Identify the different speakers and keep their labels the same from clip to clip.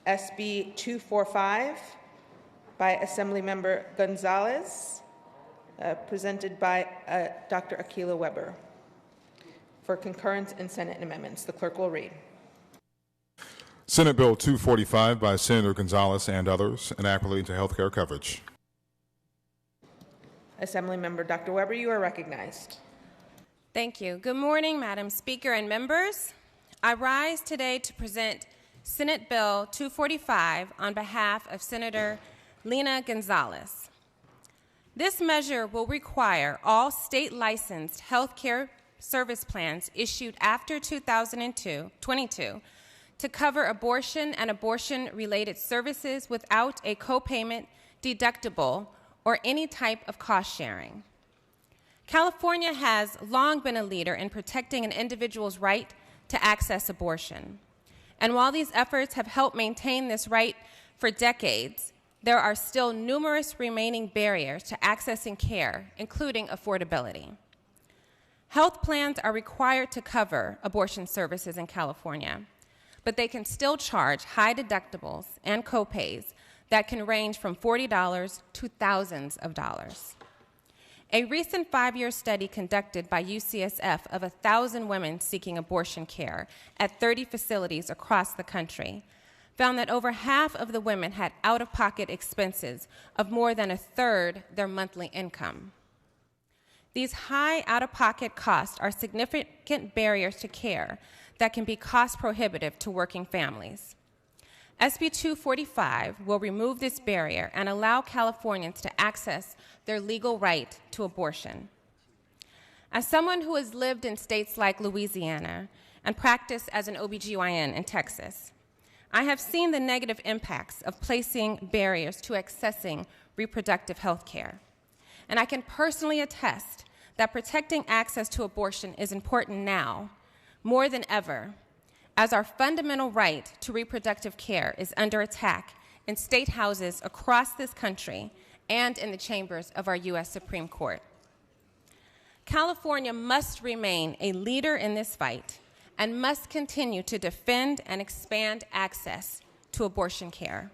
Speaker 1: SB 245 by Assemblymember Gonzalez, presented by Dr. Akilah Weber. For concurrence in Senate amendments, the clerk will read.
Speaker 2: Senate Bill 245 by Senator Gonzalez and others, an act relating to health care coverage.
Speaker 1: Assemblymember Dr. Weber, you are recognized.
Speaker 3: Thank you. Good morning, Madam Speaker and members. I rise today to present Senate Bill 245 on behalf of Senator Lena Gonzalez. This measure will require all state-licensed health care service plans issued after 2022 to cover abortion and abortion-related services without a copayment, deductible, or any type of cost sharing. California has long been a leader in protecting an individual's right to access abortion. And while these efforts have helped maintain this right for decades, there are still numerous remaining barriers to accessing care, including affordability. Health plans are required to cover abortion services in California, but they can still charge high deductibles and copays that can range from $40 to thousands of dollars. A recent 5-year study conducted by UCSF of 1,000 women seeking abortion care at 30 facilities across the country found that over half of the women had out-of-pocket expenses of more than a third their monthly income. These high out-of-pocket costs are significant barriers to care that can be cost-prohibitive to working families. SB 245 will remove this barrier and allow Californians to access their legal right to abortion. As someone who has lived in states like Louisiana and practiced as an OBGYN in Texas, I have seen the negative impacts of placing barriers to accessing reproductive health care. And I can personally attest that protecting access to abortion is important now, more than ever, as our fundamental right to reproductive care is under attack in state houses across this country and in the chambers of our U.S. Supreme Court. California must remain a leader in this fight and must continue to defend and expand access to abortion care.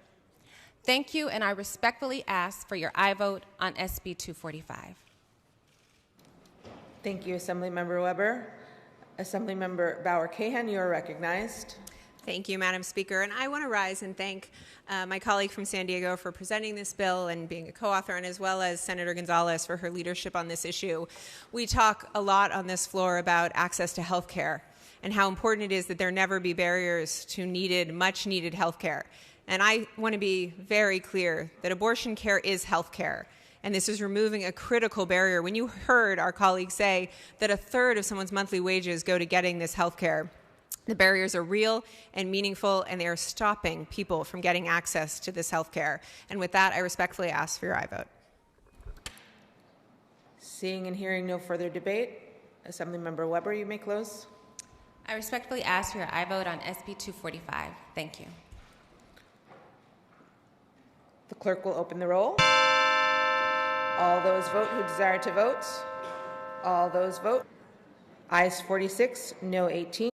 Speaker 3: Thank you, and I respectfully ask for your aye vote on SB 245.
Speaker 1: Thank you, Assemblymember Weber. Assemblymember Bauer-Cahan, you are recognized.
Speaker 4: Thank you, Madam Speaker. And I want to rise and thank my colleague from San Diego for presenting this bill and being a co-author, and as well as Senator Gonzalez for her leadership on this issue. We talk a lot on this floor about access to health care and how important it is that there never be barriers to much needed health care. And I want to be very clear that abortion care is health care. And this is removing a critical barrier. When you heard our colleagues say that a third of someone's monthly wages go to getting this health care, the barriers are real and meaningful, and they are stopping people from getting access to this health care. And with that, I respectfully ask for your aye vote.
Speaker 1: Seeing and hearing no further debate, Assemblymember Weber, you may close.
Speaker 3: I respectfully ask for your aye vote on SB 245. Thank you.
Speaker 1: The clerk will open the roll. All those vote who desire to vote. All those vote. Ayes 46, no 18.